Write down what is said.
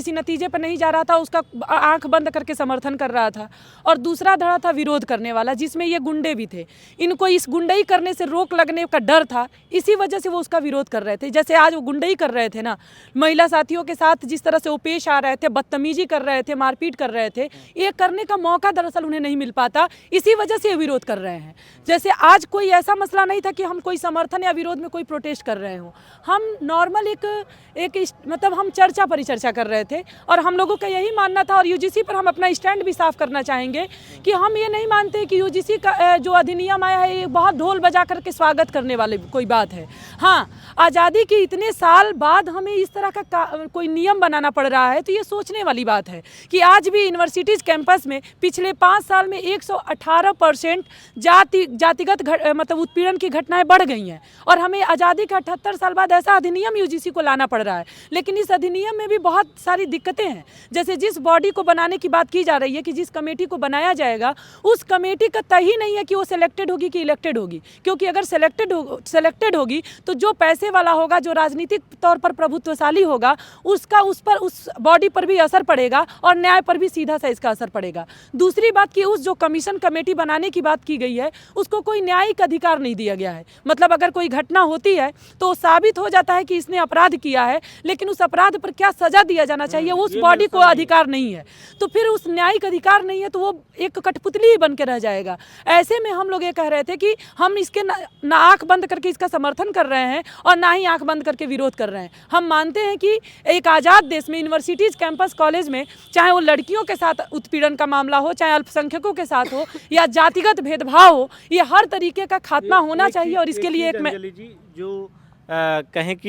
किसी नतीजे पर नहीं जा रहा था, उसका आंख बंद करके समर्थन कर रहा था। और दूसरा धड़ा था विरोध करने वाला, जिसमें ये गुंडे भी थे। इनको इस गुंडई करने से रोक लगने का डर था, इसी वजह से वो उसका विरोध कर रहे थे। जैसे आज वो गुंडई कर रहे थे ना, महिला साथियों के साथ जिस तरह से वो पेश आ रहे थे, बदतमीजी कर रहे थे, मारपीट कर रहे थे, ये करने का मौका दरअसल उन्हें नहीं मिल पाता, इसी वजह से ये विरोध कर रहे हैं। जैसे आज कोई ऐसा मसला नहीं था कि हम कोई समर्थन या विरोध में कोई प्रोटेस्ट कर रहे हो, हम नॉर्मल एक मतलब हम चर्चा परिचर्चा कर रहे थे। और हम लोगों का यही मानना था, और यूजीसी पर हम अपना स्टैंड भी साफ करना चाहेंगे कि हम ये नहीं मानते कि यूजीसी का जो अधिनियम आया है ये बहुत ढोल बजा करके स्वागत करने वाले कोई बात है। हाँ, आज़ादी के इतने साल बाद हमें इस तरह का कोई नियम बनाना पड़ रहा है, तो ये सोचने वाली बात है कि आज भी यूनिवर्सिटीज़ कैंपस में पिछले 5 साल में 118% जातिगत मतलब उत्पीड़न की घटनाएं बढ़ गई हैं। और हमें आज़ादी के 78 साल बाद ऐसा अधिनियम यूजीसी को लाना पड़ रहा है। लेकिन इस अधिनियम में भी बहुत सारी दिक्कतें हैं। जैसे जिस बॉडी को बनाने की बात की जा रही है कि जिस कमेटी को बनाया जाएगा, उस कमेटी का तय ही नहीं है कि वो सिलेक्टेड होगी कि इलेक्टेड होगी। क्योंकि अगर सिलेक्टेड होगी तो जो पैसे वाला होगा, जो राजनीतिक तौर पर प्रभुत्वशाली होगा, उसका उस बॉडी पर भी असर पड़ेगा और न्याय पर भी सीधा सा इसका असर पड़ेगा। दूसरी बात कि उस जो कमीशन कमेटी बनाने की बात की गई है, उसको कोई न्यायिक अधिकार नहीं दिया गया है। मतलब अगर कोई घटना होती है तो साबित हो जाता है कि इसने अपराध किया है, लेकिन उस अपराध पर क्या सजा दिया जाना चाहिए उस बॉडी को अधिकार नहीं है। तो फिर उस न्यायिक अधिकार नहीं है तो वो एक कठपुतली ही बन के रह जाएगा। ऐसे में हम लोग ये कह रहे थे कि हम इसके ना आंख बंद करके इसका समर्थन कर रहे हैं और ना ही आंख बंद करके विरोध कर रहे हैं। हम मानते हैं कि एक आज़ाद देश में यूनिवर्सिटीज़ कैंपस कॉलेज में चाहे वो लड़कियों के साथ उत्पीड़न का मामला हो, चाहे अल्पसंख्यकों के साथ हो या जातिगत भेदभाव हो, ये हर तरीके का खात्मा होना चाहिए। और इसके लिए एक जो कहें कि